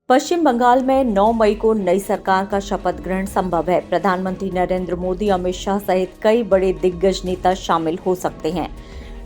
पश्चिम बंगाल में 9 मई को नई सरकार का शपथ ग्रहण संभव है। प्रधानमंत्री नरेंद्र मोदी, अमित शाह सहित कई बड़े दिग्गज नेता शामिल हो सकते हैं।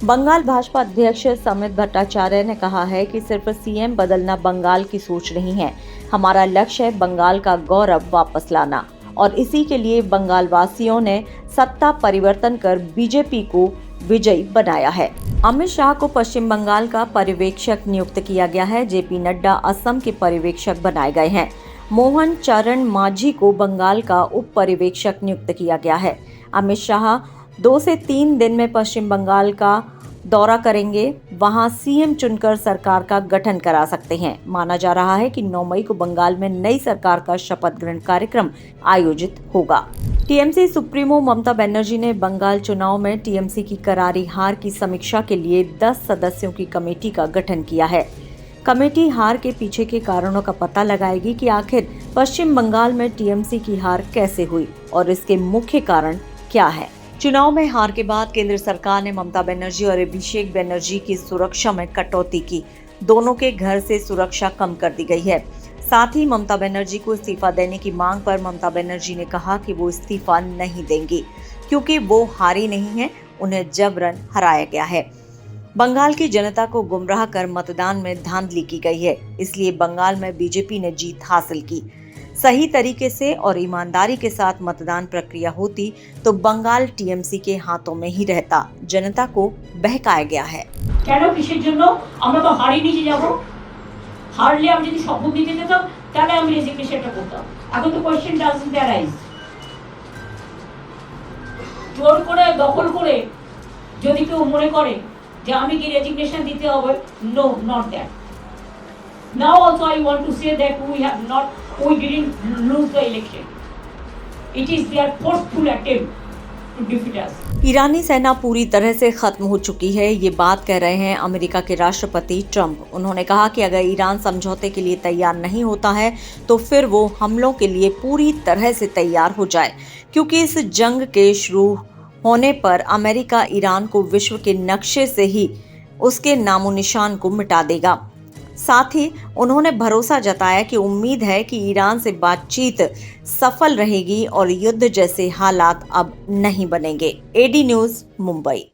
बंगाल भाजपा अध्यक्ष समित भट्टाचार्य ने कहा है कि सिर्फ सीएम बदलना बंगाल की सोच नहीं है। हमारा लक्ष्य है बंगाल का गौरव वापस लाना और इसी के लिए बंगाल वासियों ने सत्ता परिवर्तन कर बीजेपी को विजयी बनाया है। अमित शाह को पश्चिम बंगाल का पर्यवेक्षक नियुक्त किया गया है। जेपी नड्डा असम के पर्यवेक्षक बनाए गए हैं। मोहन चरण मांझी को बंगाल का उप पर्यवेक्षक नियुक्त किया गया है। अमित शाह 2 से 3 दिन में पश्चिम बंगाल का दौरा करेंगे। वहां सीएम चुनकर सरकार का गठन करा सकते हैं। माना जा रहा है कि 9 मई को बंगाल में नई सरकार का शपथ ग्रहण कार्यक्रम आयोजित होगा। टीएमसी सुप्रीमो ममता बनर्जी ने बंगाल चुनाव में टीएमसी की करारी हार की समीक्षा के लिए 10 सदस्यों की कमेटी का गठन किया है। कमेटी हार के पीछे के कारणों का पता लगाएगी कि आखिर पश्चिम बंगाल में टीएमसी की हार कैसे हुई और इसके मुख्य कारण क्या है। चुनाव में हार के बाद केंद्र सरकार ने ममता बनर्जी और अभिषेक बनर्जी की सुरक्षा में कटौती की। दोनों के घर से सुरक्षा कम कर दी गई है। साथ ही ममता बनर्जी को इस्तीफा देने की मांग पर ममता बनर्जी ने कहा कि वो इस्तीफा नहीं देंगी क्योंकि वो हारी नहीं है, उन्हें जबरन हराया गया है। बंगाल की जनता को गुमराह कर मतदान में धांधली की गई है, इसलिए बंगाल में बीजेपी ने जीत हासिल की। सही तरीके से और ईमानदारी के साथ मतदान प्रक्रिया होती तो बंगाल टीएमसी के हाथों में ही रहता। जनता को बहकाया गया है। কেন কিসের জন্য আমরা তো হারিয়ে নিয়ে যাব, হারলে আমি যদি শপথ দিতে যেতাম তাহলে আমি রেজিগনেশনটা করতাম। এখন তো কোশ্চেন ডাজন্ট অ্যারাইজ। জোর করে দখল করে যদি কেউ মনে করে যে আমি কি রেজিগনেশন দিতে হবে, no, not that. Now also I want to say that we didn't lose the election. It is their forceful attempt to defeat us. ईरानी सेना पूरी तरह से खत्म हो चुकी है, ये बात कह रहे हैं अमेरिका के राष्ट्रपति ट्रंप। उन्होंने कहा कि अगर ईरान समझौते के लिए तैयार नहीं होता है तो फिर वो हमलों के लिए पूरी तरह से तैयार हो जाए, क्योंकि इस जंग के शुरू होने पर अमेरिका ईरान को विश्व के नक्शे से ही उसके नामो निशान को मिटा देगा। साथ ही उन्होंने भरोसा जताया कि उम्मीद है कि ईरान से बातचीत सफल रहेगी और युद्ध जैसे हालात अब नहीं बनेंगे। AD news, Mumbai.